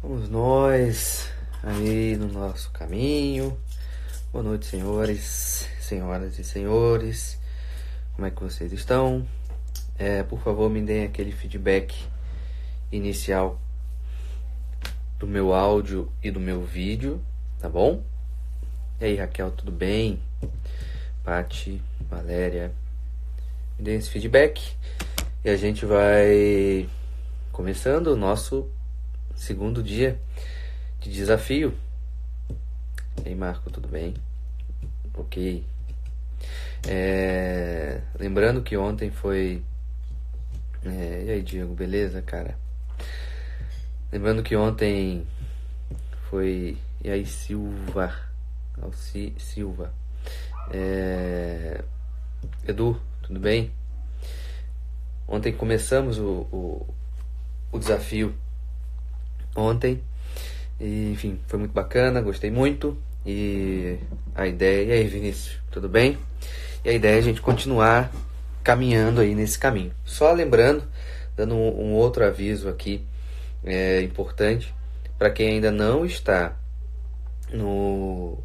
Vamos nós aí no nosso caminho. Boa noite, senhores, senhoras e senhores. Como é que vocês estão? Por favor, me deem aquele feedback inicial do meu áudio e do meu vídeo, tá bom? E aí, Raquel, tudo bem? Pati, Valéria, me deem esse feedback e a gente vai começando o nosso segundo dia de desafio. E aí, Marco, tudo bem? Ok. Lembrando que ontem foi... E aí, Diego, beleza, cara? Lembrando que ontem foi... E aí, Silva? Silva. Edu, tudo bem? Ontem começamos o desafio. Ontem. E, enfim, foi muito bacana, gostei muito. E a ideia... E aí, Vinícius, tudo bem? E a ideia é a gente continuar caminhando aí nesse caminho. Só lembrando, dando um outro aviso aqui, importante, para quem ainda não está no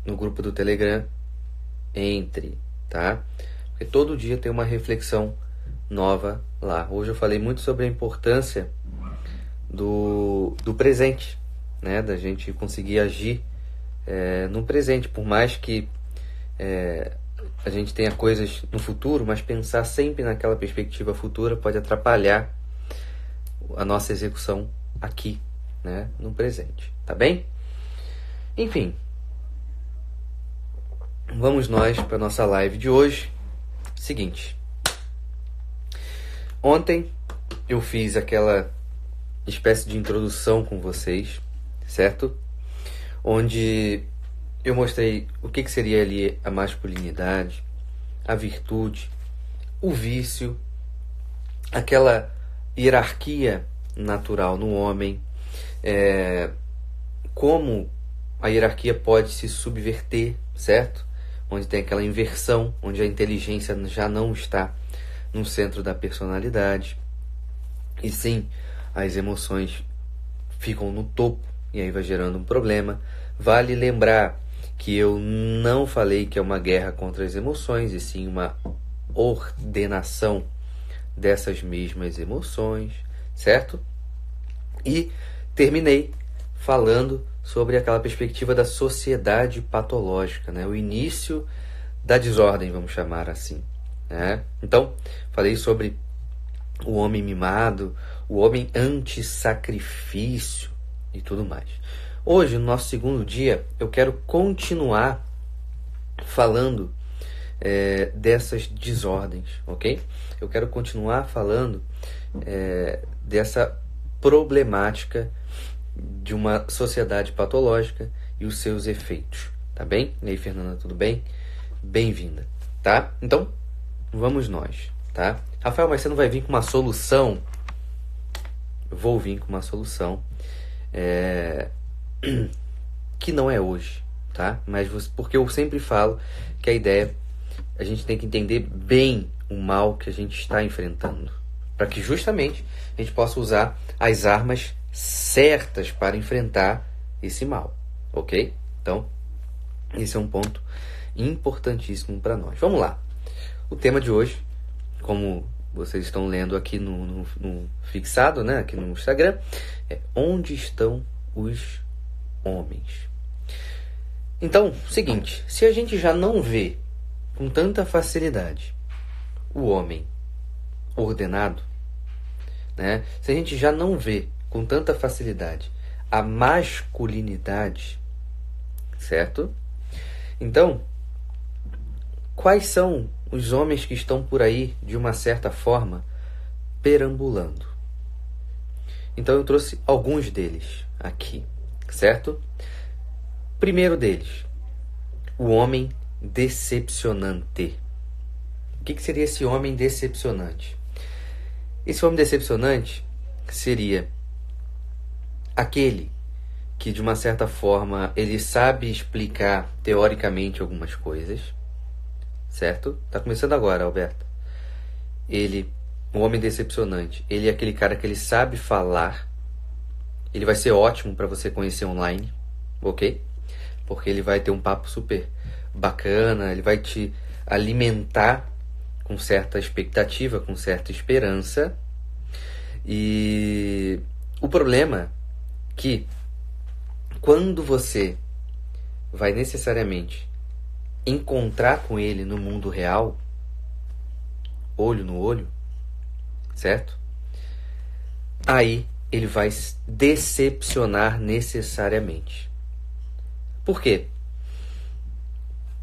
grupo do Telegram, entre, tá? Porque todo dia tem uma reflexão nova lá. Hoje eu falei muito sobre a importância do presente, né? Da gente conseguir agir no presente, por mais que a gente tenha coisas no futuro, mas pensar sempre naquela perspectiva futura pode atrapalhar a nossa execução aqui, né? No presente, tá bem? Enfim, vamos nós para nossa live de hoje. Seguinte, ontem eu fiz aquela espécie de introdução com vocês, certo? Onde eu mostrei o que seria ali a masculinidade, a virtude, o vício, aquela hierarquia natural no homem, como a hierarquia pode se subverter, certo? Onde tem aquela inversão, onde a inteligência já não está no centro da personalidade, e sim, as emoções ficam no topo, e aí vai gerando um problema. Vale lembrar que eu não falei que é uma guerra contra as emoções, e sim uma ordenação dessas mesmas emoções, certo? E terminei falando sobre aquela perspectiva da sociedade patológica, né? O início da desordem, vamos chamar assim, né? Então, falei sobre o homem mimado, o homem anti-sacrifício e tudo mais. Hoje, no nosso segundo dia, eu quero continuar falando dessas desordens, ok? Eu quero continuar falando dessa problemática de uma sociedade patológica e os seus efeitos, tá bem? E aí, Fernanda, tudo bem? Bem-vinda, tá? Então, vamos nós, tá? Rafael, mas você não vai vir com uma solução? Eu vou vir com uma solução que não é hoje, tá? Mas porque eu sempre falo que a ideia, a gente tem que entender bem o mal que a gente está enfrentando, para que justamente a gente possa usar as armas certas para enfrentar esse mal, ok? Então, esse é um ponto importantíssimo para nós. Vamos lá. O tema de hoje, como vocês estão lendo aqui no fixado, né, aqui no Instagram, é onde estão os homens. Então, seguinte, se a gente já não vê com tanta facilidade o homem ordenado, né, se a gente já não vê com tanta facilidade a masculinidade, certo? Então, quais são os homens que estão por aí, de uma certa forma, perambulando? Então eu trouxe alguns deles aqui, certo? Primeiro deles, o homem decepcionante. O que seria esse homem decepcionante? Esse homem decepcionante seria aquele que, de uma certa forma, ele sabe explicar teoricamente algumas coisas, certo? Tá começando agora, Alberto. Ele o homem decepcionante, ele é aquele cara que ele sabe falar, ele vai ser ótimo para você conhecer online, ok? Porque ele vai ter um papo super bacana, ele vai te alimentar com certa expectativa, com certa esperança. E o problema é que quando você vai necessariamente encontrar com ele no mundo real, olho no olho, certo? Aí ele vai decepcionar necessariamente. Por quê?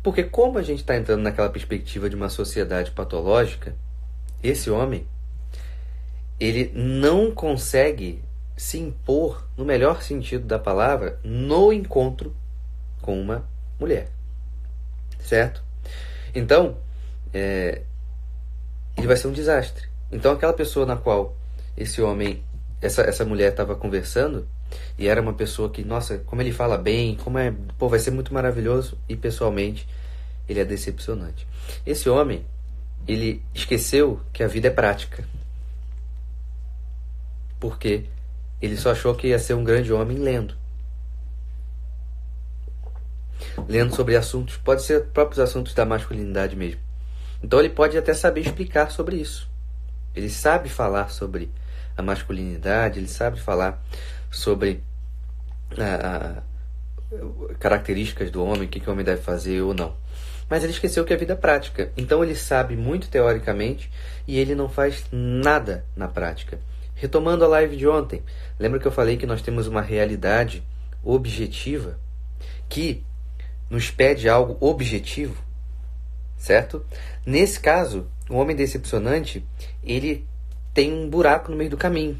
Porque como a gente está entrando naquela perspectiva de uma sociedade patológica, esse homem, ele não consegue se impor, no melhor sentido da palavra, no encontro com uma mulher. Certo? Então, ele vai ser um desastre. Então, aquela pessoa na qual esse homem, essa mulher estava conversando, e era uma pessoa que, nossa, como ele fala bem, vai ser muito maravilhoso, e pessoalmente ele é decepcionante. Esse homem, ele esqueceu que a vida é prática. Porque ele só achou que ia ser um grande homem lendo. Lendo sobre assuntos, pode ser próprios assuntos da masculinidade mesmo. Então ele pode até saber explicar sobre isso. Ele sabe falar sobre a masculinidade, ele sabe falar sobre características do homem, o que o homem deve fazer ou não. Mas ele esqueceu que é vida prática. Então ele sabe muito teoricamente e ele não faz nada na prática. Retomando a live de ontem, lembra que eu falei que nós temos uma realidade objetiva que nos pede algo objetivo, certo? Nesse caso, o homem decepcionante, ele tem um buraco no meio do caminho,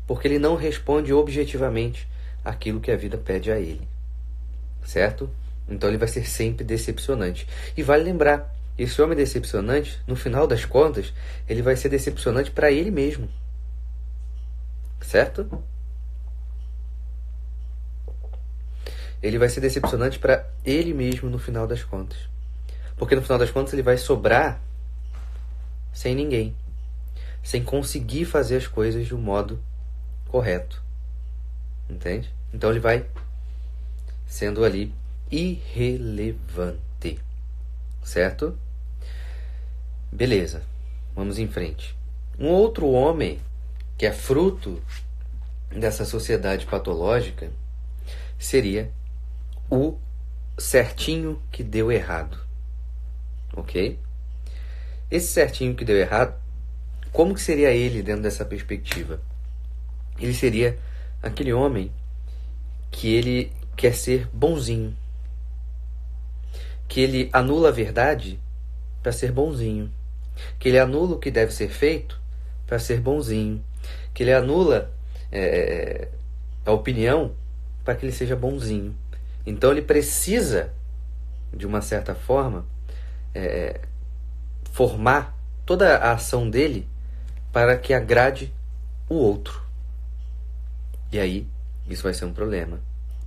porque ele não responde objetivamente aquilo que a vida pede a ele, certo? Então ele vai ser sempre decepcionante. E vale lembrar, esse homem decepcionante, no final das contas, ele vai ser decepcionante para ele mesmo, certo? Ele vai ser decepcionante para ele mesmo no final das contas. Porque no final das contas ele vai sobrar sem ninguém. Sem conseguir fazer as coisas de um modo correto. Entende? Então ele vai sendo ali irrelevante. Certo? Beleza. Vamos em frente. Um outro homem que é fruto dessa sociedade patológica seria o certinho que deu errado. Ok? Esse certinho que deu errado, como que seria ele dentro dessa perspectiva? Ele seria aquele homem que ele quer ser bonzinho. Que ele anula a verdade para ser bonzinho. Que ele anula o que deve ser feito para ser bonzinho. Que ele anula a opinião para que ele seja bonzinho. Então ele precisa, de uma certa forma, formar toda a ação dele para que agrade o outro. E aí, isso vai ser um problema,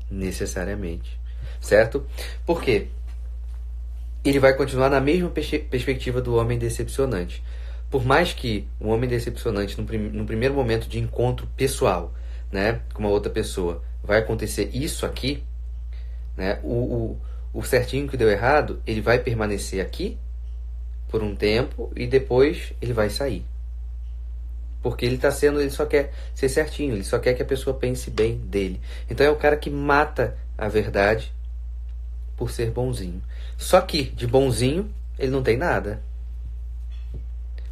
necessariamente. Certo? Por quê? Ele vai continuar na mesma perspectiva do homem decepcionante. Por mais que o homem decepcionante, no primeiro momento de encontro pessoal, né, com uma outra pessoa, vai acontecer isso aqui, né, o certinho que deu errado, ele vai permanecer aqui por um tempo e depois ele vai sair. Porque ele só quer ser certinho, ele só quer que a pessoa pense bem dele. Então é o cara que mata a verdade por ser bonzinho. Só que de bonzinho ele não tem nada.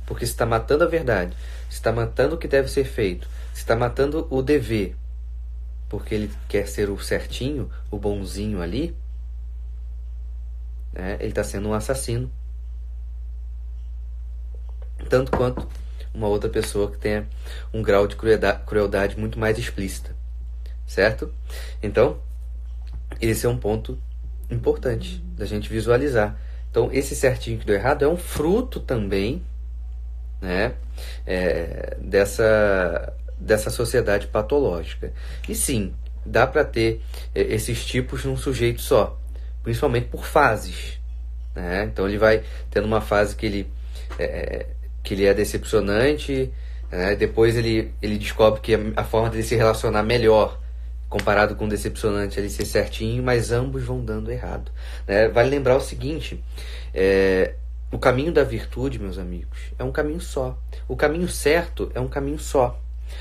Porque se está matando a verdade, se está matando o que deve ser feito, se está matando o dever, porque ele quer ser o certinho, o bonzinho ali, né, ele está sendo um assassino. Tanto quanto uma outra pessoa que tenha um grau de crueldade muito mais explícita. Certo? Então, esse é um ponto importante da gente visualizar. Então, esse certinho que deu errado é um fruto também, né, dessa sociedade patológica. E sim, dá para ter esses tipos num sujeito só, principalmente por fases, né? Então ele vai tendo uma fase que ele que ele é decepcionante, né? Depois ele descobre que a forma dele se relacionar melhor, comparado com o decepcionante, ele ser certinho, mas ambos vão dando errado, né? Vale lembrar o seguinte, o caminho da virtude, meus amigos, é um caminho só. O caminho certo é um caminho só.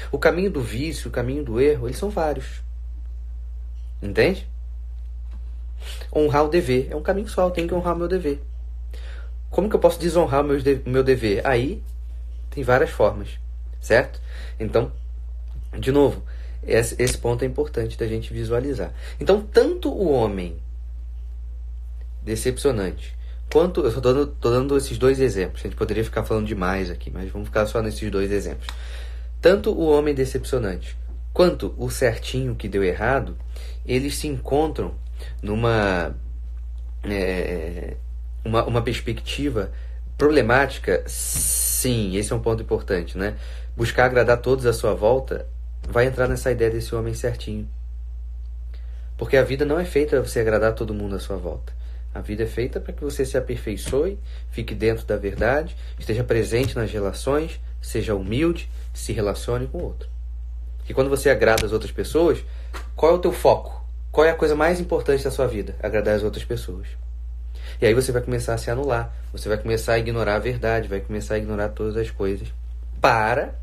O caminho do vício, o caminho do erro, eles são vários. Entende? Honrar o dever é um caminho só, eu tenho que honrar o meu dever. Como que eu posso desonrar o meu dever? Aí tem várias formas, certo? Então, de novo, esse ponto é importante da gente visualizar. Então, tanto o homem decepcionante, quanto... Eu estou dando esses dois exemplos. A gente poderia ficar falando demais aqui, mas vamos ficar só nesses dois exemplos. Tanto o homem decepcionante, quanto o certinho que deu errado, eles se encontram numa uma perspectiva problemática. Sim, esse é um ponto importante, né? Buscar agradar todos à sua volta vai entrar nessa ideia desse homem certinho. Porque a vida não é feita para você agradar todo mundo à sua volta. A vida é feita para que você se aperfeiçoe, fique dentro da verdade, esteja presente nas relações, seja humilde, se relacione com o outro. Porque quando você agrada as outras pessoas, qual é o teu foco? Qual é a coisa mais importante da sua vida? Agradar as outras pessoas. E aí você vai começar a se anular, você vai começar a ignorar a verdade, vai começar a ignorar todas as coisas para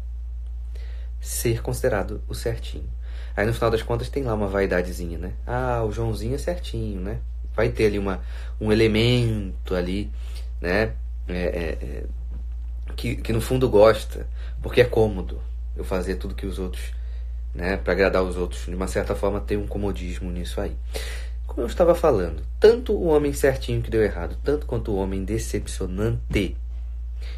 ser considerado o certinho. Aí no final das contas tem lá uma vaidadezinha, né? Ah, o Joãozinho é certinho, né? Vai ter ali um elemento ali, né? Que no fundo gosta, porque é cômodo eu fazer tudo que os outros, né? Para agradar os outros. De uma certa forma tem um comodismo nisso aí. Como eu estava falando, tanto o homem certinho que deu errado, tanto quanto o homem decepcionante,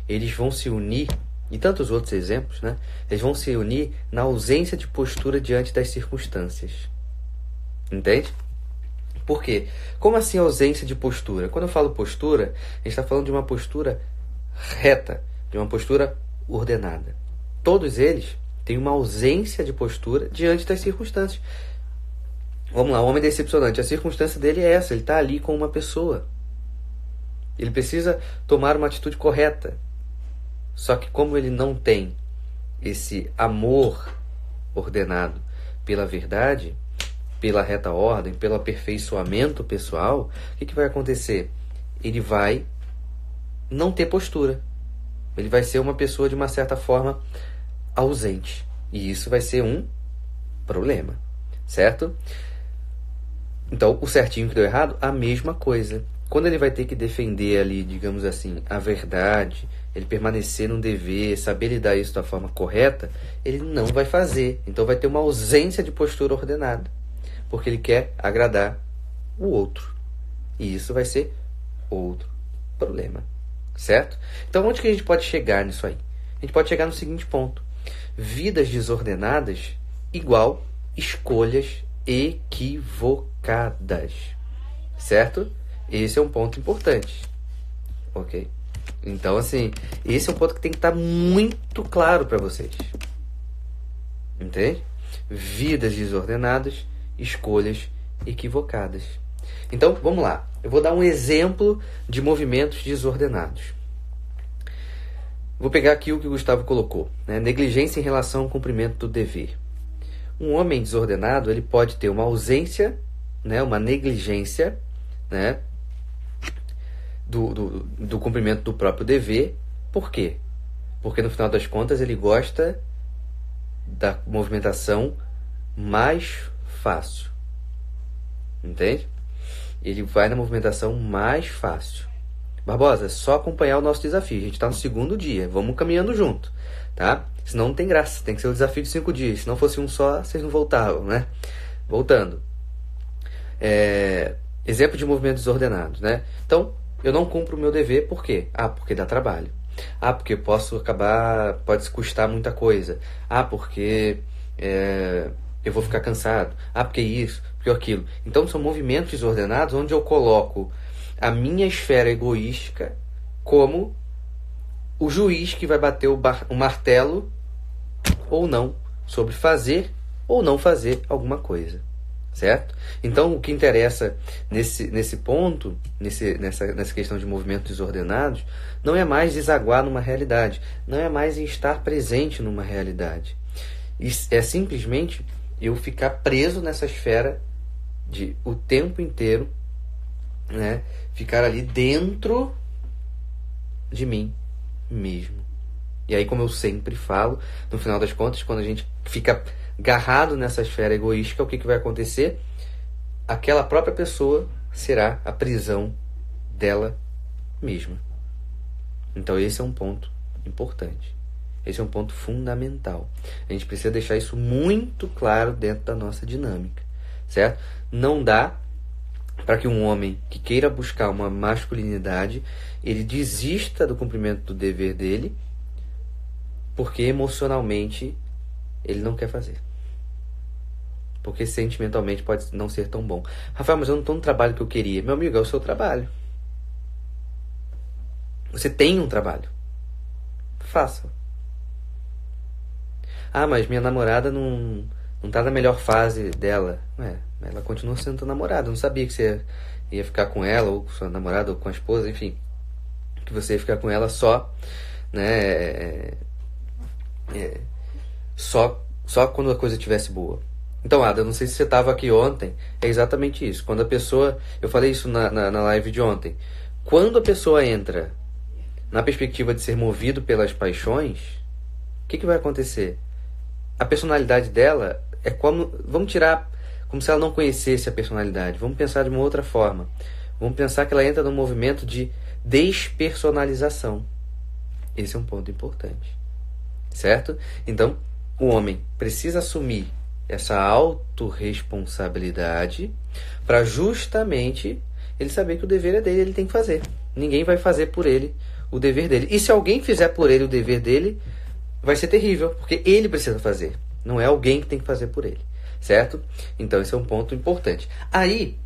eles vão se unir, e tantos outros exemplos, né? Eles vão se unir na ausência de postura diante das circunstâncias. Entende? Por quê? Como assim ausência de postura? Quando eu falo postura, a gente está falando de uma postura reta, de uma postura ordenada. Todos eles têm uma ausência de postura diante das circunstâncias. Vamos lá, o homem decepcionante. A circunstância dele é essa, ele está ali com uma pessoa. Ele precisa tomar uma atitude correta. Só que como ele não tem esse amor ordenado pela verdade, pela reta ordem, pelo aperfeiçoamento pessoal, o que vai acontecer? Ele vai não ter postura. Ele vai ser uma pessoa, de uma certa forma, ausente. E isso vai ser um problema, certo? Então, o certinho que deu errado, a mesma coisa. Quando ele vai ter que defender ali, digamos assim, a verdade, ele permanecer no dever, saber lidar isso da forma correta, ele não vai fazer. Então vai ter uma ausência de postura ordenada, porque ele quer agradar o outro. E isso vai ser outro problema, certo? Então onde que a gente pode chegar nisso aí? A gente pode chegar no seguinte ponto: vidas desordenadas igual escolhas equivocadas, certo? Esse é um ponto importante, ok? Então, assim, esse é um ponto que tem que estar muito claro para vocês, entende? Vidas desordenadas, escolhas equivocadas. Então, vamos lá. Eu vou dar um exemplo de movimentos desordenados. Vou pegar aqui o que o Gustavo colocou, né? Negligência em relação ao cumprimento do dever. Um homem desordenado, ele pode ter uma ausência, né? Uma negligência, né? Do cumprimento do próprio dever. Por quê? Porque no final das contas ele gosta da movimentação mais fácil. Entende? Ele vai na movimentação mais fácil. Barbosa, é só acompanhar o nosso desafio. A gente está no segundo dia. Vamos caminhando junto, tá? Senão não tem graça. Tem que ser o desafio de 5 dias. Se não fosse um só, vocês não voltavam, né? Voltando. Exemplo de movimentos desordenados, né? Então, eu não cumpro o meu dever, por quê? Porque dá trabalho. Porque pode custar muita coisa. Porque eu vou ficar cansado. Porque isso, porque aquilo. Então são movimentos desordenados onde eu coloco a minha esfera egoística como o juiz que vai bater o martelo ou não sobre fazer ou não fazer alguma coisa. certo? Então, o que interessa nesse ponto, nessa questão de movimentos desordenados, não é mais desaguar numa realidade, não é mais estar presente numa realidade. É simplesmente eu ficar preso nessa esfera de o tempo inteiro, né, ficar ali dentro de mim mesmo. E aí, como eu sempre falo, no final das contas, quando a gente fica agarrado nessa esfera egoística, o que vai acontecer? Aquela própria pessoa será a prisão dela mesma. Então esse é um ponto importante. Esse é um ponto fundamental. A gente precisa deixar isso muito claro dentro da nossa dinâmica, certo? Não dá para que um homem que queira buscar uma masculinidade, ele desista do cumprimento do dever dele, porque emocionalmente ele não quer fazer. Porque sentimentalmente pode não ser tão bom. Rafael, mas eu não estou no trabalho que eu queria. Meu amigo, é o seu trabalho. Você tem um trabalho. Faça. Ah, mas minha namorada não está na melhor fase dela. Ela continua sendo tua namorada. Eu não sabia que você ia ficar com ela, ou com sua namorada, ou com a esposa, enfim. Que você ia ficar com ela só, né? Só quando a coisa estivesse boa. Então, Ada, não sei se você estava aqui ontem, é exatamente isso. Quando a pessoa, eu falei isso na live de ontem, quando a pessoa entra na perspectiva de ser movido pelas paixões, o que vai acontecer? A personalidade dela é como, vamos tirar, como se ela não conhecesse a personalidade, vamos pensar de uma outra forma. Vamos pensar que ela entra num movimento de despersonalização. Esse é um ponto importante, certo? Então, o homem precisa assumir essa autorresponsabilidade para justamente ele saber que o dever é dele, ele tem que fazer. Ninguém vai fazer por ele o dever dele. E se alguém fizer por ele o dever dele, vai ser terrível, porque ele precisa fazer. Não é alguém que tem que fazer por ele, certo? Então esse é um ponto importante. Aí,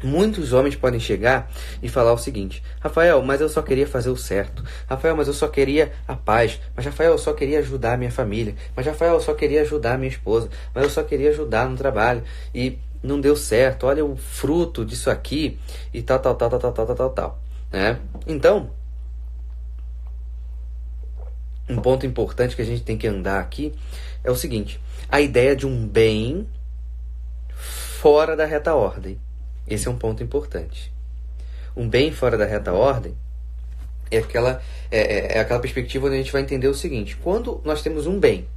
muitos homens podem chegar e falar o seguinte: Rafael, mas eu só queria fazer o certo. Rafael, mas eu só queria a paz. Mas Rafael, eu só queria ajudar a minha família. Mas Rafael, eu só queria ajudar a minha esposa. Mas eu só queria ajudar no trabalho. E não deu certo. Olha o fruto disso aqui. E tal. Né? Então, um ponto importante que a gente tem que andar aqui é o seguinte: a ideia de um bem fora da reta ordem. Esse é um ponto importante. Um bem fora da reta ordem é aquela perspectiva onde a gente vai entender o seguinte: quando nós temos um bem,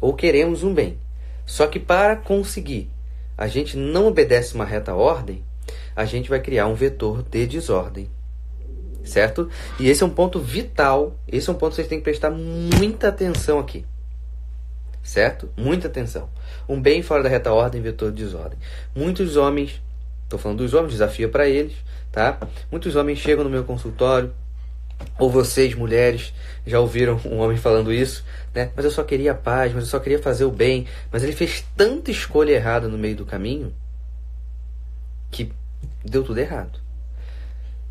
ou queremos um bem, só que para conseguir a gente não obedece uma reta ordem, a gente vai criar um vetor de desordem. Certo? E esse é um ponto vital. Esse é um ponto que vocês têm que prestar muita atenção aqui. Certo? Muita atenção. Um bem fora da reta ordem, vetor de desordem. Muitos homens, estou falando dos homens, desafio para eles, tá? Muitos homens chegam no meu consultório, ou vocês, mulheres, já ouviram um homem falando isso, né? Mas eu só queria a paz, mas eu só queria fazer o bem. Mas ele fez tanta escolha errada no meio do caminho que deu tudo errado.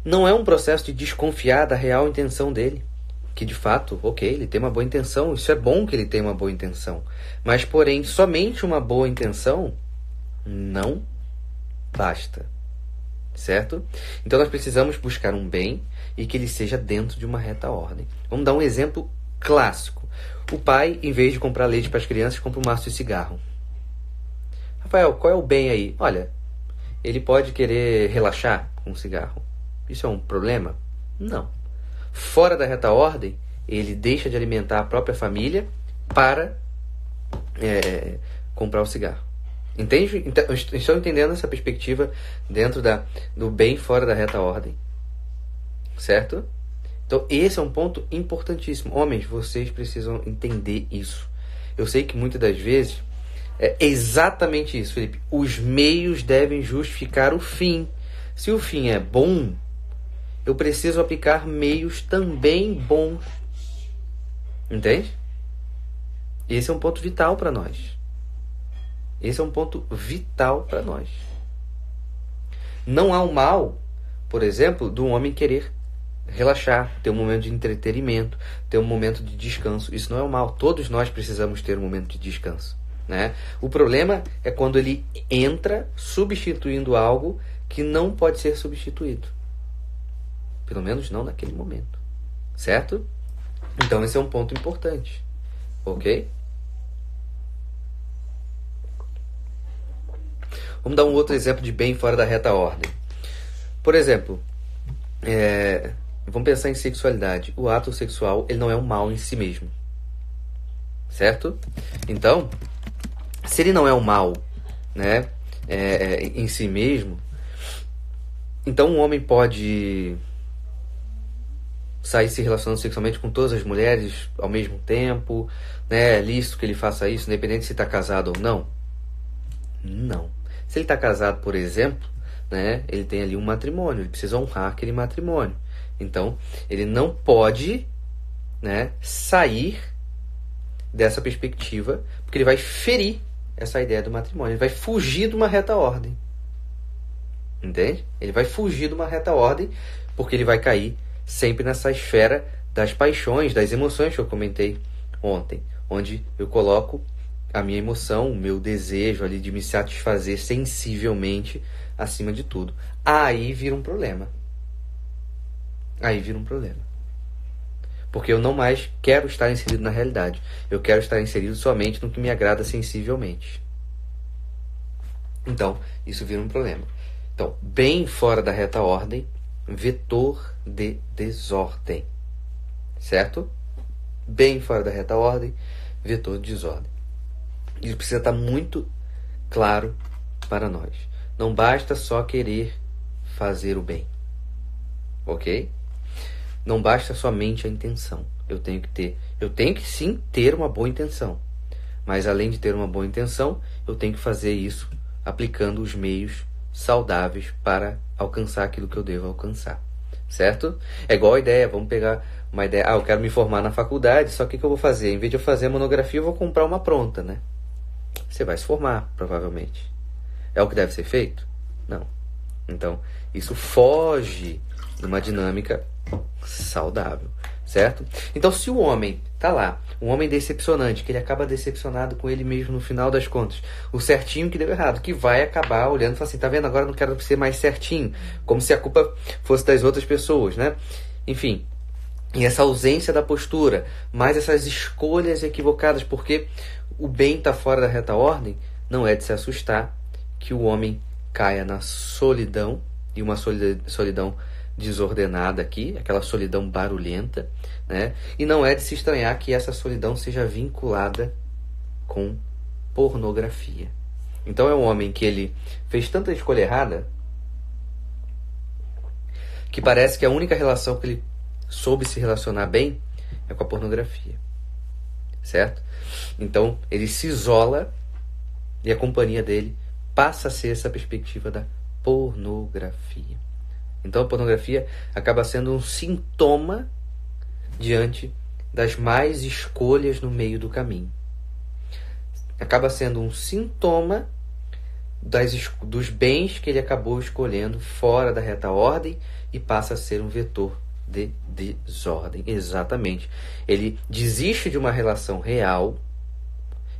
Não é um processo de desconfiar da real intenção dele. Que de fato, ok, ele tem uma boa intenção. Isso é bom que ele tenha uma boa intenção. Mas, porém, somente uma boa intenção não basta. Certo? Então nós precisamos buscar um bem e que ele seja dentro de uma reta ordem. Vamos dar um exemplo clássico. O pai, em vez de comprar leite para as crianças, compra um maço de cigarro. Rafael, qual é o bem aí? Olha, ele pode querer relaxar com o cigarro. Isso é um problema? Não. Fora da reta ordem, ele deixa de alimentar a própria família para comprar o cigarro. Entende? Então, estão entendendo essa perspectiva dentro do bem fora da reta ordem? Certo? Então, esse é um ponto importantíssimo. Homens, vocês precisam entender isso. Eu sei que muitas das vezes é exatamente isso, Felipe. Os meios devem justificar o fim. Se o fim é bom, eu preciso aplicar meios também bons. Entende? Esse é um ponto vital para nós. Esse é um ponto vital para nós. Não há um mal, por exemplo, do homem querer relaxar, ter um momento de entretenimento, ter um momento de descanso. Isso não é um mal. Todos nós precisamos ter um momento de descanso. né? O problema é quando ele entra substituindo algo que não pode ser substituído. Pelo menos não naquele momento. Certo? Então esse é um ponto importante. Ok? Vamos dar um outro exemplo de bem fora da reta ordem. Por exemplo, vamos pensar em sexualidade. O ato sexual, ele não é um mal em si mesmo. Certo? Então, se ele não é um mal, né, em si mesmo, então um homem pode sair se relacionando sexualmente com todas as mulheres ao mesmo tempo, né? É lícito que ele faça isso, independente se está casado ou não? Não. Se ele está casado, por exemplo, né, ele tem ali um matrimônio, ele precisa honrar aquele matrimônio. Então, ele não pode, né, sair dessa perspectiva, porque ele vai ferir essa ideia do matrimônio. Ele vai fugir de uma reta ordem. Entende? Ele vai fugir de uma reta ordem, porque ele vai cair sempre nessa esfera das paixões, das emoções que eu comentei ontem, onde eu coloco a minha emoção, o meu desejo ali de me satisfazer sensivelmente acima de tudo. Aí vira um problema. Aí vira um problema. Porque eu não mais quero estar inserido na realidade. Eu quero estar inserido somente no que me agrada sensivelmente. Então, isso vira um problema. Então, bem fora da reta ordem, vetor de desordem. Certo? Bem fora da reta ordem, vetor de desordem. Isso precisa estar muito claro para nós. Não basta só querer fazer o bem. Ok? Não basta somente a intenção. Eu tenho que sim ter uma boa intenção. Mas além de ter uma boa intenção, eu tenho que fazer isso aplicando os meios saudáveis para alcançar aquilo que eu devo alcançar. Certo? É igual a ideia, vamos pegar uma ideia. Eu quero me formar na faculdade, só que o que eu vou fazer? Em vez de eu fazer a monografia, eu vou comprar uma pronta, né? Você vai se formar, provavelmente. É o que deve ser feito? Não. Então, isso foge de uma dinâmica saudável, certo? Então, se o homem tá lá, um homem decepcionante, que ele acaba decepcionado com ele mesmo no final das contas, o certinho que deu errado, que vai acabar olhando e falar assim, tá vendo? Agora eu não quero ser mais certinho, como se a culpa fosse das outras pessoas, né? Enfim, e essa ausência da postura, mais essas escolhas equivocadas, porque o bem tá fora da reta ordem, não é de se assustar que o homem caia na solidão, e uma solidão desordenada aqui, aquela solidão barulhenta, né? E não é de se estranhar que essa solidão seja vinculada com pornografia. Então é um homem que ele fez tanta escolha errada que parece que a única relação que ele soube se relacionar bem é com a pornografia. Certo? Então ele se isola e a companhia dele passa a ser essa perspectiva da pornografia. Então a pornografia acaba sendo um sintoma diante das más escolhas no meio do caminho. Acaba sendo um sintoma dos bens que ele acabou escolhendo fora da reta ordem e passa a ser um vetor de desordem. Exatamente. Ele desiste de uma relação real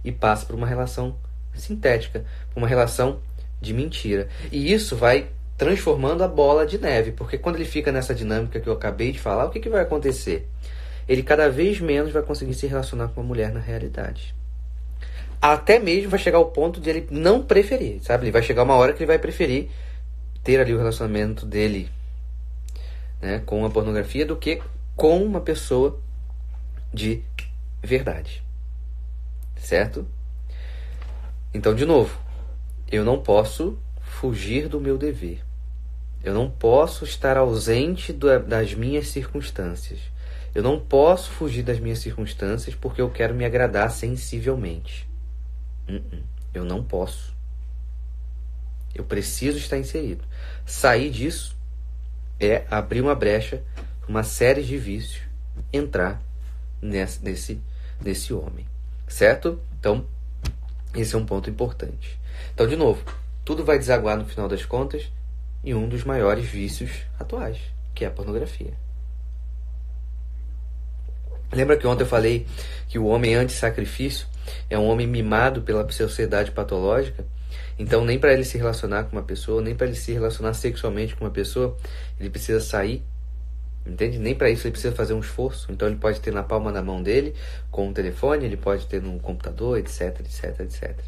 e passa para uma relação sintética, para uma relação de mentira. E isso vai transformando a bola de neve, porque quando ele fica nessa dinâmica que eu acabei de falar, o que vai acontecer? Ele cada vez menos vai conseguir se relacionar com uma mulher na realidade. Até mesmo vai chegar ao ponto de ele não preferir, sabe? Ele vai chegar uma hora que ele vai preferir ter ali o relacionamento dele, né, com a pornografia do que com uma pessoa de verdade. Certo? Então, de novo, eu não posso fugir do meu dever. Eu não posso estar ausente das minhas circunstâncias. Eu não posso fugir das minhas circunstâncias porque eu quero me agradar sensivelmente. Eu não posso. Eu preciso estar inserido. Sair disso é abrir uma brecha, uma série de vícios, entrar nesse homem. Certo? Então, esse é um ponto importante. Então, de novo, tudo vai desaguar no final das contas em um dos maiores vícios atuais, que é a pornografia. Lembra que ontem eu falei que o homem anti-sacrifício, é um homem mimado pela sociedade patológica. Então, nem para ele se relacionar com uma pessoa, nem para ele se relacionar sexualmente com uma pessoa, ele precisa sair. Entende? Nem para isso ele precisa fazer um esforço. Então, ele pode ter na palma da mão dele, com um telefone, ele pode ter no computador, etc, etc, etc.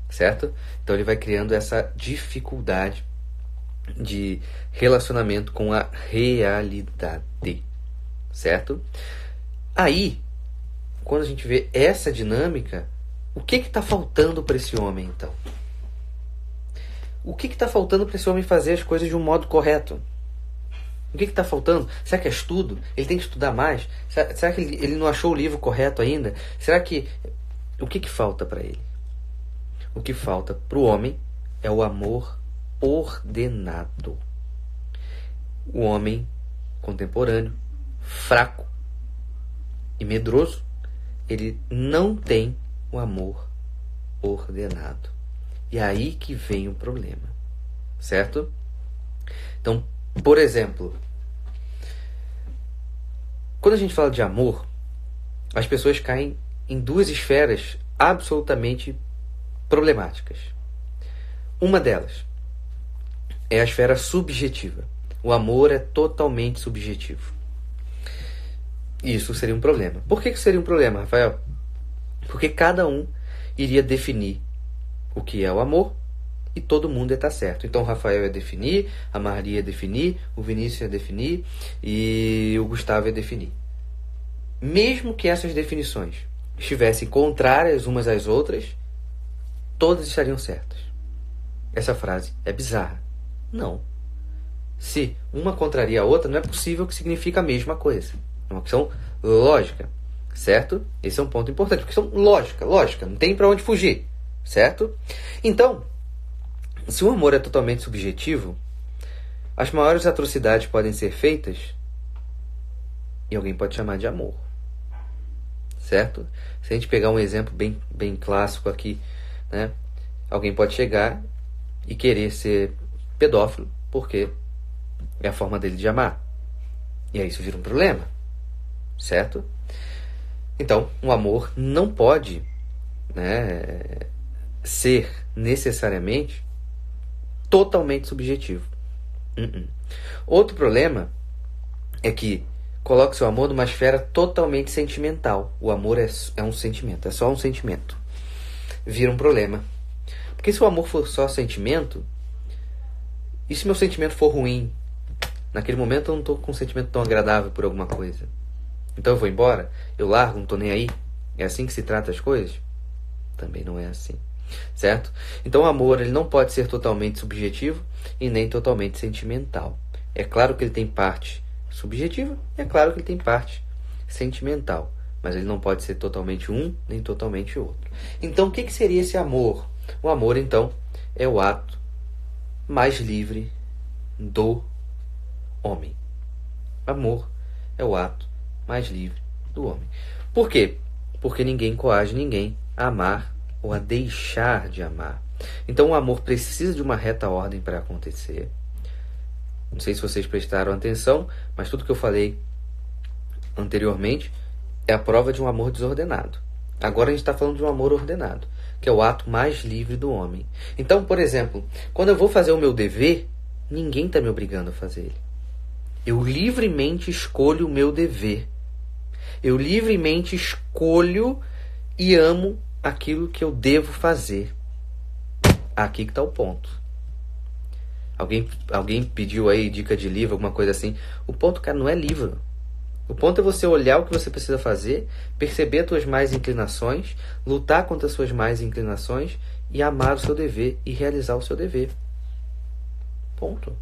Certo? Então, ele vai criando essa dificuldade de relacionamento com a realidade. Certo? Aí, quando a gente vê essa dinâmica, o que está faltando para esse homem, então? O que está faltando para esse homem fazer as coisas de um modo correto? O que está faltando? Será que é estudo? Ele tem que estudar mais? Será que ele não achou o livro correto ainda? Será que... O que falta para ele? O que falta para o homem é o amor ordenado. O homem contemporâneo, fraco e medroso, ele não tem o amor ordenado. E aí que vem o problema, certo? Então, por exemplo, quando a gente fala de amor, as pessoas caem em duas esferas absolutamente problemáticas. Uma delas é a esfera subjetiva. O amor é totalmente subjetivo. Isso seria um problema. Por que seria um problema, Rafael? Porque cada um iria definir o que é o amor e todo mundo ia estar certo. Então o Rafael ia definir, a Maria ia definir, o Vinícius ia definir e o Gustavo ia definir. Mesmo que essas definições estivessem contrárias umas às outras, todas estariam certas. Essa frase é bizarra. Não. Se uma contraria a outra, não é possível que signifique a mesma coisa. É uma questão lógica, certo? Esse é um ponto importante, porque questão lógica, não tem para onde fugir, certo? Então, se o amor é totalmente subjetivo, as maiores atrocidades podem ser feitas e alguém pode chamar de amor, certo? Se a gente pegar um exemplo bem clássico aqui, né? Alguém pode chegar e querer ser pedófilo, porque é a forma dele de amar. E aí isso vira um problema, certo? Então, o amor não pode, né, ser necessariamente totalmente subjetivo. Outro problema é que coloca seu amor numa esfera totalmente sentimental. O amor é um sentimento, é só um sentimento. Vira um problema. Porque se o amor for só sentimento, e se meu sentimento for ruim? Naquele momento eu não estou com um sentimento tão agradável por alguma coisa. Então eu vou embora? Eu largo, não estou nem aí? É assim que se trata as coisas? Também não é assim. Certo? Então o amor ele não pode ser totalmente subjetivo e nem totalmente sentimental. É claro que ele tem parte subjetiva e é claro que ele tem parte sentimental. Mas ele não pode ser totalmente um nem totalmente outro. Então o que seria esse amor? O amor, então, é o ato mais livre do homem. Amor é o ato mais livre do homem. Por quê? Porque ninguém coage ninguém a amar ou a deixar de amar. Então o amor precisa de uma reta ordem para acontecer. Não sei se vocês prestaram atenção, mas tudo que eu falei anteriormente é a prova de um amor desordenado. Agora a gente está falando de um amor ordenado, que é o ato mais livre do homem. Então, por exemplo, quando eu vou fazer o meu dever, ninguém está me obrigando a fazer ele. Eu livremente escolho o meu dever. Eu livremente escolho e amo aquilo que eu devo fazer. Aqui que está o ponto. Alguém pediu aí dica de livro, alguma coisa assim. O ponto, cara, não é livro. O ponto é você olhar o que você precisa fazer, perceber as suas mais inclinações, lutar contra as suas mais inclinações e amar o seu dever e realizar o seu dever. Ponto.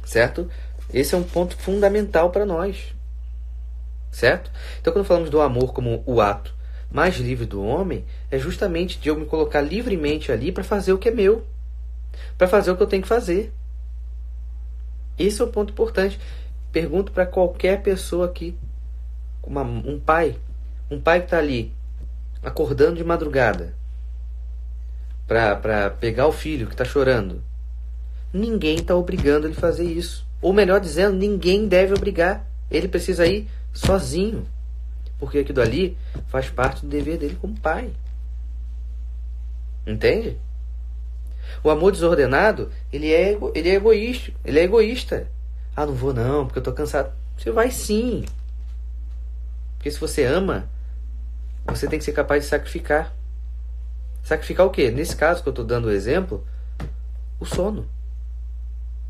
Certo? Esse é um ponto fundamental para nós. Certo? Então, quando falamos do amor como o ato mais livre do homem, é justamente de eu me colocar livremente ali para fazer o que é meu. Para fazer o que eu tenho que fazer. Esse é o ponto importante. Pergunto para qualquer pessoa aqui. Um pai que está ali, acordando de madrugada, para pegar o filho que está chorando. Ninguém está obrigando ele a fazer isso. Ou melhor dizendo, ninguém deve obrigar. Ele precisa ir sozinho. porque aquilo ali faz parte do dever dele como pai. Entende? O amor desordenado, ele é egoísta. Ele é egoísta. Ah, não vou não, porque eu tô cansado. Você vai sim. Porque se você ama, você tem que ser capaz de sacrificar. Sacrificar o quê? Nesse caso que eu estou dando o exemplo, o sono.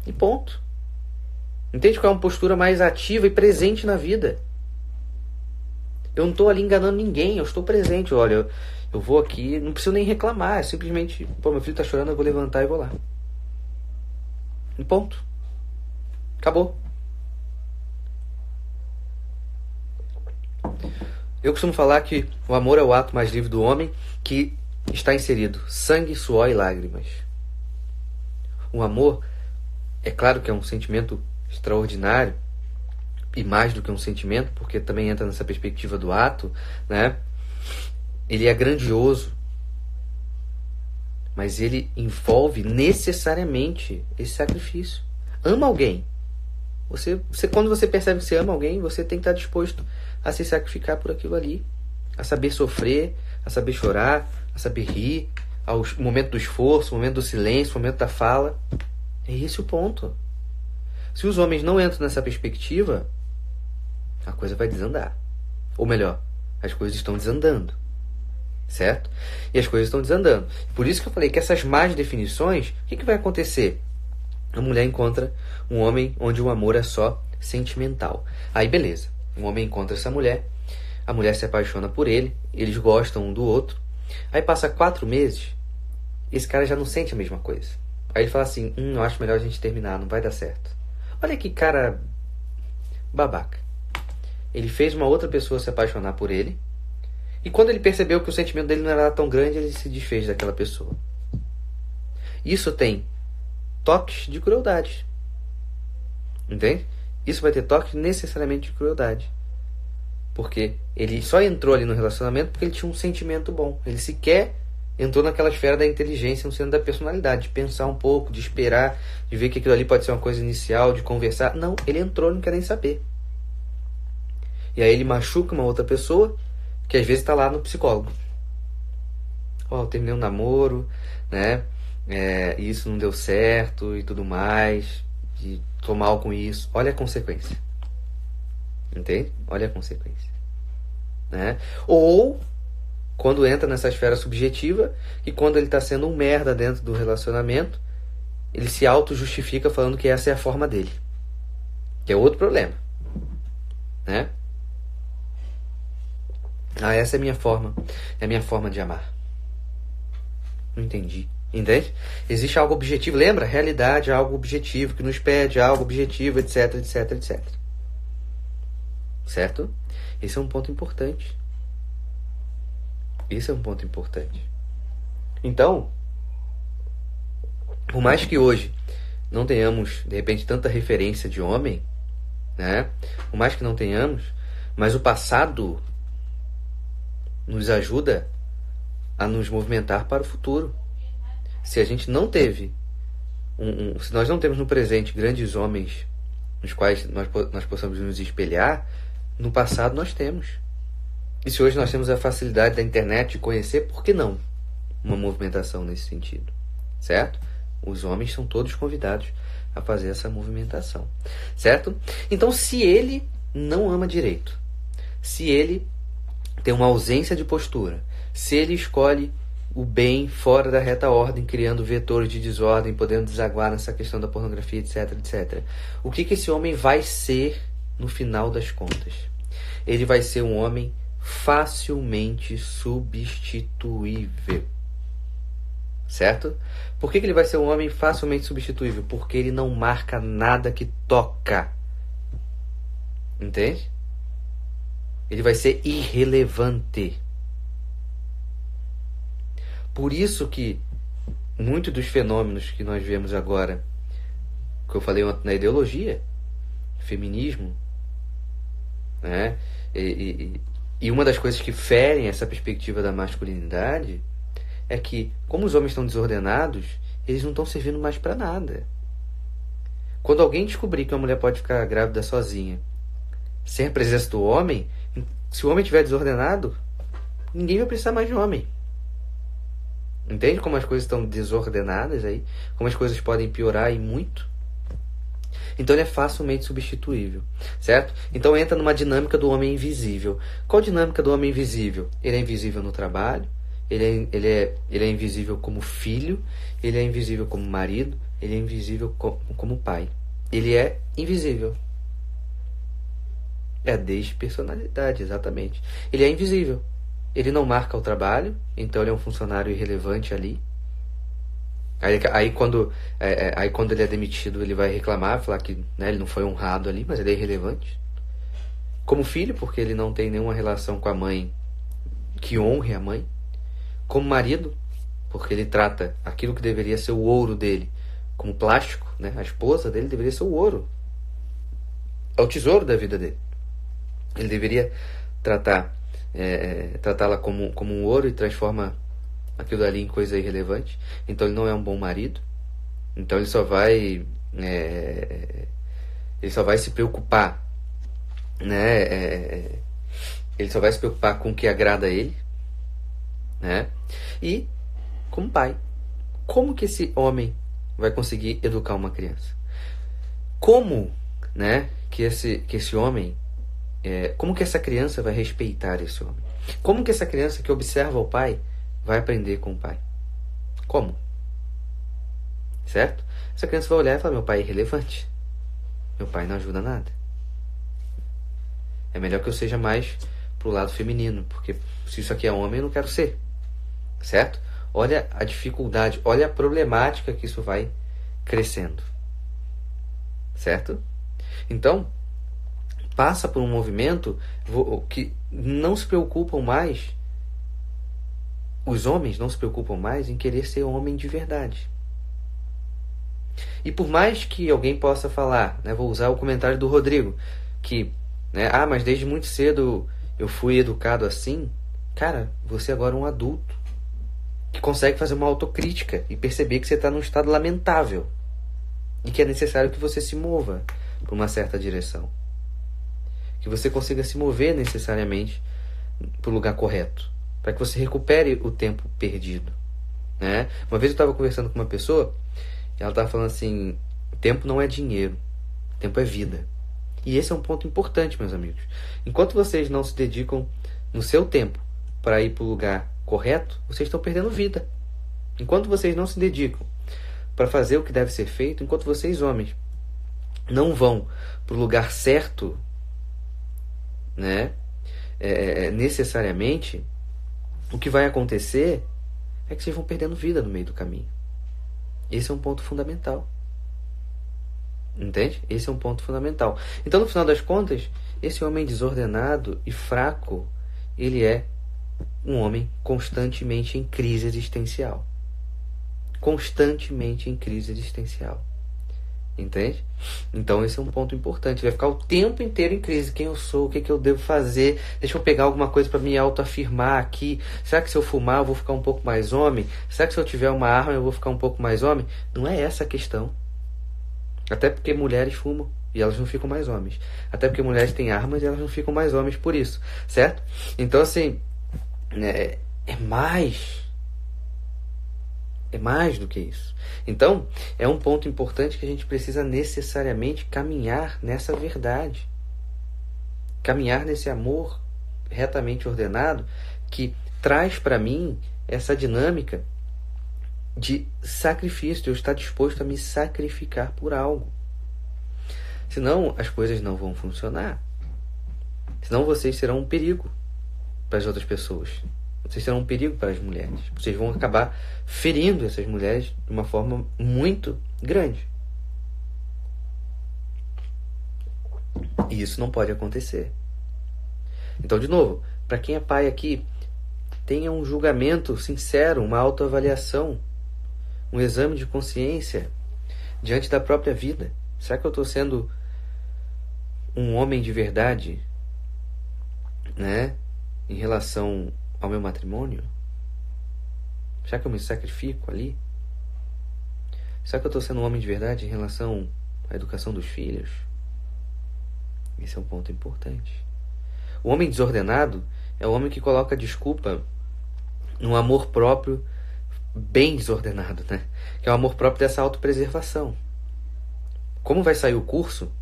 E ponto. Entende qual é uma postura mais ativa e presente na vida? Eu não estou ali enganando ninguém, eu estou presente. Olha, eu vou aqui, não preciso nem reclamar. É simplesmente, pô, meu filho está chorando, eu vou levantar e vou lá. E ponto. Acabou. Eu costumo falar que o amor é o ato mais livre do homem, que está inserido sangue, suor e lágrimas. O amor, é claro que é um sentimento extraordinário, e mais do que um sentimento, porque também entra nessa perspectiva do ato, né? Ele é grandioso, mas ele envolve necessariamente esse sacrifício. Ama alguém. Quando você percebe que você ama alguém, você tem que estar disposto a se sacrificar por aquilo ali, a saber sofrer, a saber chorar, a saber rir, ao momento do esforço, o momento do silêncio, o momento da fala. É esse o ponto. Se os homens não entram nessa perspectiva, a coisa vai desandar. Ou melhor, as coisas estão desandando. Certo? E as coisas estão desandando. Por isso que eu falei que essas más definições, o que vai acontecer? A mulher encontra um homem onde o amor é só sentimental. Aí beleza, um homem encontra essa mulher, a mulher se apaixona por ele, eles gostam um do outro. Aí passa 4 meses, esse cara já não sente a mesma coisa. Aí ele fala assim, eu acho melhor a gente terminar, não vai dar certo. Olha que cara babaca. Ele fez uma outra pessoa se apaixonar por ele, e quando ele percebeu que o sentimento dele não era tão grande, ele se desfez daquela pessoa. Isso tem toques de crueldade. Entende? Isso vai ter toques necessariamente de crueldade. Porque ele só entrou ali no relacionamento porque ele tinha um sentimento bom. Ele sequer entrou naquela esfera da inteligência, no centro da personalidade, de pensar um pouco, de esperar, de ver que aquilo ali pode ser uma coisa inicial, de conversar. Não, ele entrou e não quer nem saber. E aí ele machuca uma outra pessoa, que às vezes está lá no psicólogo. Eu terminei um namoro, né? Isso não deu certo e tudo mais, e tô mal com isso. Olha a consequência. Entende? Olha a consequência. Né? Ou quando entra nessa esfera subjetiva, e quando ele está sendo um merda dentro do relacionamento, ele se auto-justifica falando que essa é a forma dele. Que é outro problema. Né? Essa é a minha forma. É a minha forma de amar. Não entendi. Entende? Existe algo objetivo. Lembra? Realidade é algo objetivo que nos pede algo objetivo, etc, etc, etc. Certo? Esse é um ponto importante. Esse é um ponto importante. Então, por mais que hoje não tenhamos, de repente, tanta referência de homem, né? Por mais que não tenhamos, mas o passado nos ajuda a nos movimentar para o futuro. Se a gente não teve, se nós não temos no presente grandes homens nos quais nós possamos nos espelhar, no passado nós temos. E se hoje nós temos a facilidade da internet de conhecer, por que não uma movimentação nesse sentido? Certo? Os homens são todos convidados a fazer essa movimentação. Certo? Então, se ele não ama direito, se ele tem uma ausência de postura, se ele escolhe o bem fora da reta ordem, criando vetores de desordem, podendo desaguar nessa questão da pornografia, etc, etc. O que esse homem vai ser no final das contas? Ele vai ser um homem facilmente substituível. Certo? Por que ele vai ser um homem facilmente substituível? Porque ele não marca nada que toca. Entende? Ele vai ser irrelevante. Por isso que muitos dos fenômenos que nós vemos agora, que eu falei ontem na ideologia, feminismo, né? E uma das coisas que ferem essa perspectiva da masculinidade é que, como os homens estão desordenados, eles não estão servindo mais para nada. Quando alguém descobrir que uma mulher pode ficar grávida sozinha, sem a presença do homem, Se o homem estiver desordenado, ninguém vai precisar mais de homem. Entende como as coisas estão desordenadas aí? Como as coisas podem piorar e muito? Então ele é facilmente substituível, certo? Então entra numa dinâmica do homem invisível. Qual a dinâmica do homem invisível? Ele é invisível no trabalho, ele é invisível como filho, ele é invisível como marido, ele é invisível como pai. Ele é invisível. É a despersonalidade, exatamente. Ele é invisível. Ele não marca o trabalho, então ele é um funcionário irrelevante ali. Aí quando ele é demitido, ele vai reclamar, falar que, né, ele não foi honrado ali, mas ele é irrelevante. Como filho, porque ele não tem nenhuma relação com a mãe que honre a mãe. Como marido, porque ele trata aquilo que deveria ser o ouro dele como plástico, né? A esposa dele deveria ser o ouro. É o tesouro da vida dele. Ele deveria tratá-la como um ouro e transforma aquilo ali em coisa irrelevante. Então ele não é um bom marido. Então ele só vai se preocupar, né? Ele só vai se preocupar com o que agrada a ele, né? E como pai, como que esse homem vai conseguir educar uma criança? Como, né, que esse homem, como que essa criança vai respeitar esse homem? Como que essa criança que observa o pai vai aprender com o pai? Como? Certo? Essa criança vai olhar e falar: meu pai é irrelevante, meu pai não ajuda nada. É melhor que eu seja mais pro lado feminino, porque se isso aqui é homem, eu não quero ser. Certo? Olha a dificuldade, olha a problemática que isso vai crescendo. Certo? Então, passa por um movimento que não se preocupam mais, os homens não se preocupam mais em querer ser homem de verdade. E por mais que alguém possa falar, né, vou usar o comentário do Rodrigo, que, né, mas desde muito cedo eu fui educado assim. Cara, você agora é um adulto que consegue fazer uma autocrítica e perceber que você está num estado lamentável e que é necessário que você se mova para uma certa direção, que você consiga se mover necessariamente para o lugar correto, para que você recupere o tempo perdido, né? Uma vez eu estava conversando com uma pessoa e ela estava falando assim: tempo não é dinheiro, tempo é vida. E esse é um ponto importante, meus amigos. Enquanto vocês não se dedicam no seu tempo para ir para o lugar correto, vocês estão perdendo vida. Enquanto vocês não se dedicam para fazer o que deve ser feito, enquanto vocês, homens, não vão para o lugar certo, né, necessariamente, o que vai acontecer é que vocês vão perdendo vida no meio do caminho. Esse é um ponto fundamental. Entende? Esse é um ponto fundamental. Então, no final das contas, esse homem desordenado e fraco, ele é um homem constantemente em crise existencial. Constantemente em crise existencial. Entende? Então esse é um ponto importante. Vai ficar o tempo inteiro em crise. Quem eu sou? O que eu devo fazer? Deixa eu pegar alguma coisa para me autoafirmar aqui. Será que se eu fumar eu vou ficar um pouco mais homem? Será que se eu tiver uma arma eu vou ficar um pouco mais homem? Não é essa a questão. Até porque mulheres fumam e elas não ficam mais homens. Até porque mulheres têm armas e elas não ficam mais homens por isso. Certo? Então assim, é mais do que isso. Então, é um ponto importante que a gente precisa necessariamente caminhar nessa verdade. Caminhar nesse amor retamente ordenado que traz para mim essa dinâmica de sacrifício, de eu estar disposto a me sacrificar por algo. Senão, as coisas não vão funcionar. Senão, vocês serão um perigo para as outras pessoas. Vocês serão um perigo para as mulheres. Vocês vão acabar ferindo essas mulheres de uma forma muito grande. E isso não pode acontecer. Então, de novo, para quem é pai aqui, tenha um julgamento sincero, uma autoavaliação, um exame de consciência diante da própria vida. Será que eu estou sendo um homem de verdade, né, em relação ao meu matrimônio? Será que eu me sacrifico ali? Será que eu estou sendo um homem de verdade em relação à educação dos filhos? Esse é um ponto importante. O homem desordenado é o homem que coloca desculpa no amor próprio bem desordenado, né? Que é o amor próprio dessa autopreservação. Como vai sair o curso,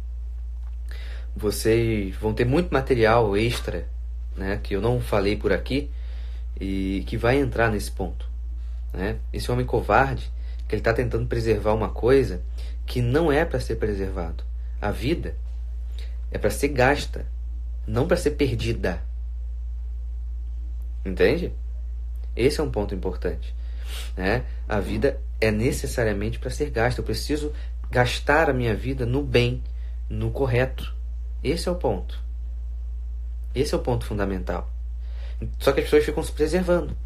vocês vão ter muito material extra, né, que eu não falei por aqui e que vai entrar nesse ponto, né? Esse homem covarde, que ele está tentando preservar uma coisa que não é para ser preservado. A vida é para ser gasta, não para ser perdida. Entende? Esse é um ponto importante, né? A vida é necessariamente para ser gasta. Eu preciso gastar a minha vida no bem, no correto. Esse é o ponto. Esse é o ponto fundamental. Só que as pessoas ficam se preservando.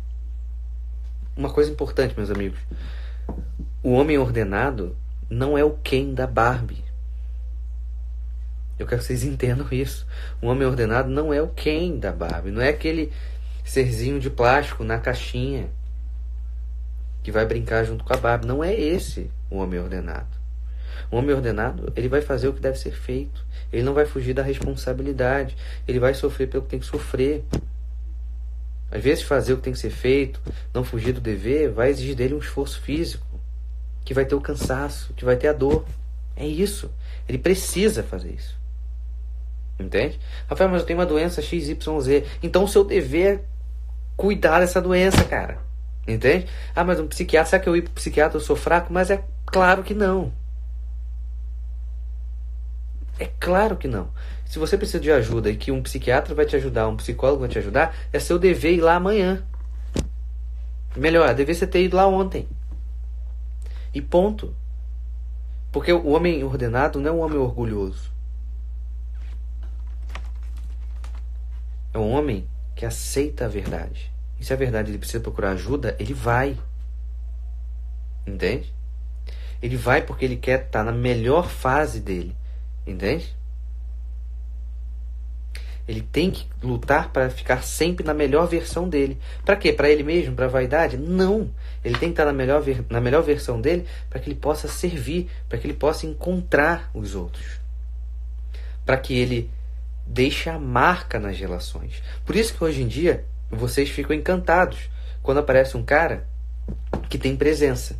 Uma coisa importante, meus amigos. O homem ordenado não é o Ken da Barbie. Eu quero que vocês entendam isso. O homem ordenado não é o Ken da Barbie. Não é aquele serzinho de plástico na caixinha que vai brincar junto com a Barbie. Não é esse o homem ordenado. O homem ordenado, ele vai fazer o que deve ser feito. Ele não vai fugir da responsabilidade. Ele vai sofrer pelo que tem que sofrer. Às vezes fazer o que tem que ser feito, não fugir do dever, vai exigir dele um esforço físico, que vai ter o cansaço, que vai ter a dor. É isso. Ele precisa fazer isso. Entende? Rafael, mas eu tenho uma doença XYZ. Então o seu dever é cuidar dessa doença, cara. Entende? Ah, mas um psiquiatra, será que eu ir pro psiquiatra eu sou fraco? Mas é claro que não. É claro que não. Se você precisa de ajuda e que um psiquiatra vai te ajudar, um psicólogo vai te ajudar, é seu dever ir lá amanhã. Melhor, dever você ter ido lá ontem. E ponto. Porque o homem ordenado não é um homem orgulhoso. É um homem que aceita a verdade. E se a verdade ele precisa procurar ajuda, ele vai. Entende? Ele vai porque ele quer estar na melhor fase dele. Entende? Ele tem que lutar para ficar sempre na melhor versão dele. Para quê? Para ele mesmo? Para a vaidade? Não. Ele tem que estar na melhor versão dele para que ele possa servir, para que ele possa encontrar os outros. Para que ele deixe a marca nas relações. Por isso que hoje em dia vocês ficam encantados quando aparece um cara que tem presença.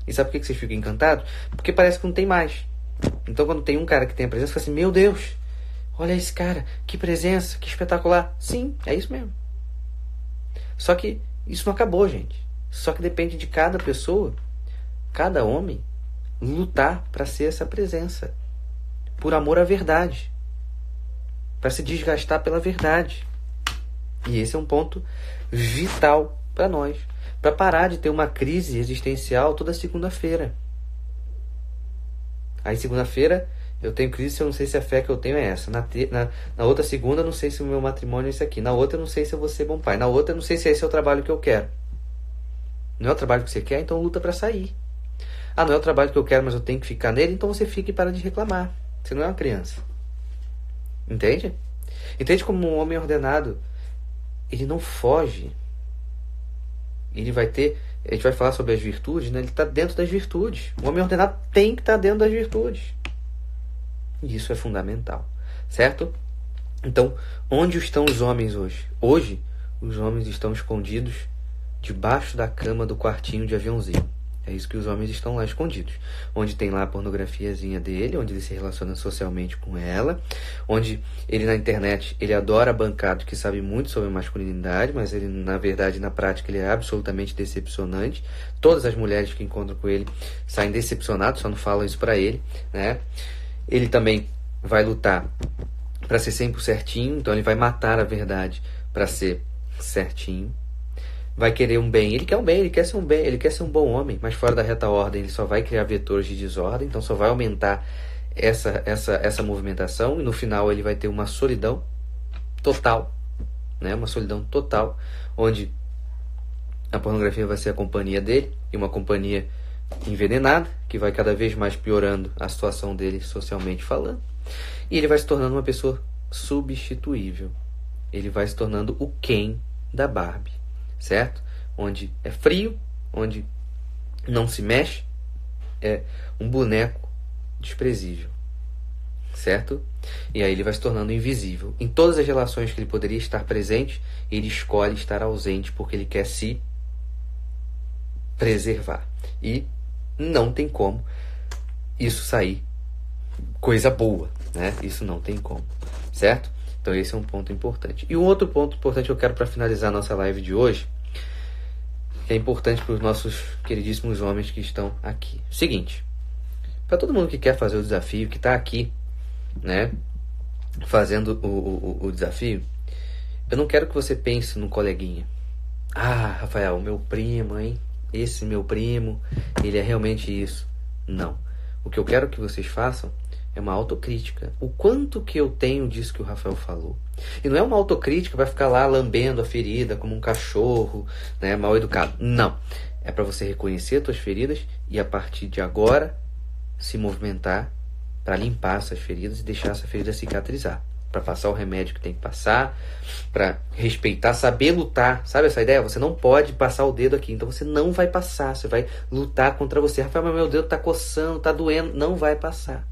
E sabe por que vocês ficam encantados? Porque parece que não tem mais. Então quando tem um cara que tem a presença, você fala assim, meu Deus, olha esse cara, que presença, que espetacular. Sim, é isso mesmo. Só que isso não acabou, gente. Só que depende de cada pessoa, cada homem, lutar para ser essa presença. Por amor à verdade. Para se desgastar pela verdade. E esse é um ponto vital para nós. Para parar de ter uma crise existencial toda segunda-feira. Aí segunda-feira eu tenho crise, eu não sei se a fé que eu tenho é essa. Na outra segunda eu não sei se o meu matrimônio é esse aqui. Na outra eu não sei se eu vou ser bom pai. Na outra eu não sei se esse é o trabalho que eu quero. Não é o trabalho que você quer, então luta para sair. Ah, não é o trabalho que eu quero, mas eu tenho que ficar nele, então você fica e para de reclamar. Você não é uma criança. Entende? Entende como um homem ordenado, ele não foge. Ele vai ter... A gente vai falar sobre as virtudes, né? Ele está dentro das virtudes. O homem ordenado tem que estar dentro das virtudes. E isso é fundamental. Certo? Então, onde estão os homens hoje? Hoje, os homens estão escondidos debaixo da cama do quartinho de aviãozinho. É isso que os homens estão lá escondidos. Onde tem lá a pornografiazinha dele, onde ele se relaciona socialmente com ela, onde ele na internet, ele adora bancado que sabe muito sobre masculinidade, mas ele na verdade, na prática, ele é absolutamente decepcionante. Todas as mulheres que encontram com ele saem decepcionadas, só não falam isso pra ele, né? Ele também vai lutar para ser sempre certinho, então ele vai matar a verdade para ser certinho. Vai querer um bem, ele quer um bem, ele quer ser um bem, ele quer ser um bom homem, mas fora da reta ordem ele só vai criar vetores de desordem, então só vai aumentar essa movimentação, e no final ele vai ter uma solidão total, né? Uma solidão total, onde a pornografia vai ser a companhia dele, e uma companhia envenenada, que vai cada vez mais piorando a situação dele socialmente falando, e ele vai se tornando uma pessoa substituível, ele vai se tornando o Ken da Barbie. Certo? Onde é frio, onde não se mexe, é um boneco desprezível. certo? E aí ele vai se tornando invisível. Em todas as relações que ele poderia estar presente, ele escolhe estar ausente porque ele quer se preservar. E não tem como isso sair coisa boa, né? Isso não tem como, certo? Então esse é um ponto importante. E um outro ponto importante que eu quero para finalizar a nossa live de hoje, que é importante para os nossos queridíssimos homens que estão aqui. Seguinte, para todo mundo que quer fazer o desafio, que está aqui, né, fazendo o desafio, eu não quero que você pense no coleguinha. Ah, Rafael, meu primo, hein? Esse meu primo, ele é realmente isso. Não. O que eu quero que vocês façam é uma autocrítica. O quanto que eu tenho disso que o Rafael falou. E não é uma autocrítica, vai ficar lá lambendo a ferida como um cachorro, né, mal educado. Não. É para você reconhecer as tuas feridas e a partir de agora se movimentar para limpar essas feridas e deixar essa ferida cicatrizar. Para passar o remédio que tem que passar, para respeitar, saber lutar. Sabe essa ideia? Você não pode passar o dedo aqui, então você não vai passar. Você vai lutar contra você. Rafael, mas meu dedo tá coçando, tá doendo. Não vai passar.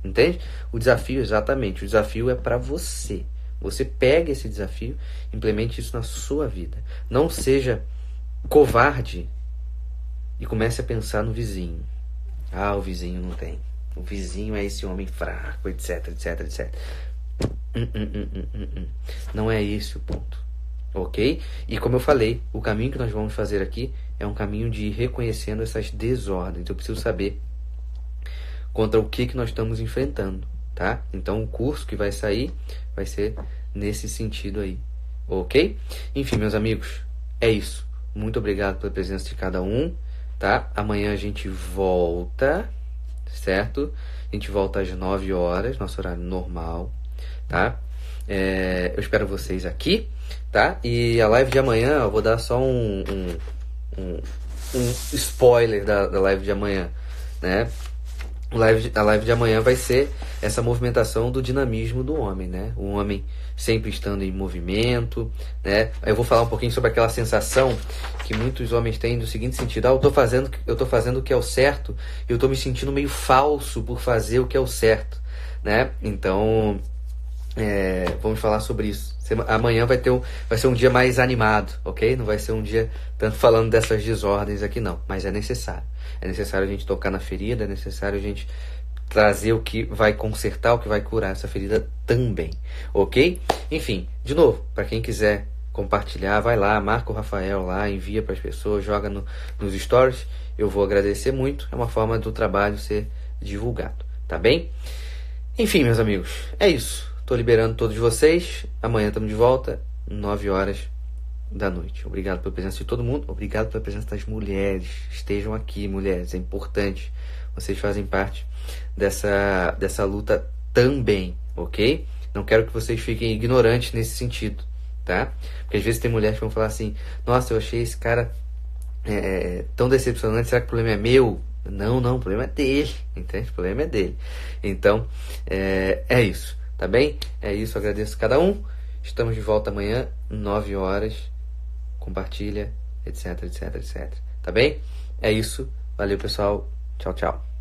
Entende? O desafio, exatamente, o desafio é para você. Você pega esse desafio, implemente isso na sua vida. Não seja covarde e comece a pensar no vizinho. Ah, o vizinho não tem. O vizinho é esse homem fraco, etc, etc, etc. Não é esse o ponto. Ok? E como eu falei, o caminho que nós vamos fazer aqui é um caminho de ir reconhecendo essas desordens. Eu preciso saber contra o que nós estamos enfrentando, tá? Então o curso que vai sair vai ser nesse sentido aí, ok? Enfim, meus amigos, é isso. Muito obrigado pela presença de cada um, tá? Amanhã a gente volta, certo? A gente volta às 9 horas, nosso horário normal, tá? Eu espero vocês aqui, tá? E a live de amanhã, eu vou dar só um spoiler da live de amanhã, né? A live de amanhã vai ser essa movimentação do dinamismo do homem, né? O homem sempre estando em movimento, né? Eu vou falar um pouquinho sobre aquela sensação que muitos homens têm do seguinte sentido: eu tô fazendo o que é o certo, e eu tô me sentindo meio falso por fazer o que é o certo, né? Então, vamos falar sobre isso. Amanhã vai ser um dia mais animado, ok? Não vai ser um dia tanto falando dessas desordens aqui não, mas é necessário. É necessário a gente tocar na ferida, é necessário a gente trazer o que vai consertar, o que vai curar essa ferida também, ok? Enfim, de novo, para quem quiser compartilhar, vai lá, marca o Rafael lá, envia para as pessoas, joga nos stories, eu vou agradecer muito, é uma forma do trabalho ser divulgado, tá bem? Enfim, meus amigos, é isso. Estou liberando todos vocês. Amanhã estamos de volta, 9 horas da noite. Obrigado pela presença de todo mundo. Obrigado pela presença das mulheres. Estejam aqui, mulheres. É importante. Vocês fazem parte dessa luta também, ok? Não quero que vocês fiquem ignorantes nesse sentido, tá? Porque às vezes tem mulheres que vão falar assim: nossa, eu achei esse cara tão decepcionante. Será que o problema é meu? Não, o problema é dele. Entende? O problema é dele. Então, é isso. Tá bem? É isso, agradeço a cada um. Estamos de volta amanhã, 9 horas. Compartilha, etc, etc, etc. Tá bem? É isso. Valeu, pessoal. Tchau, tchau.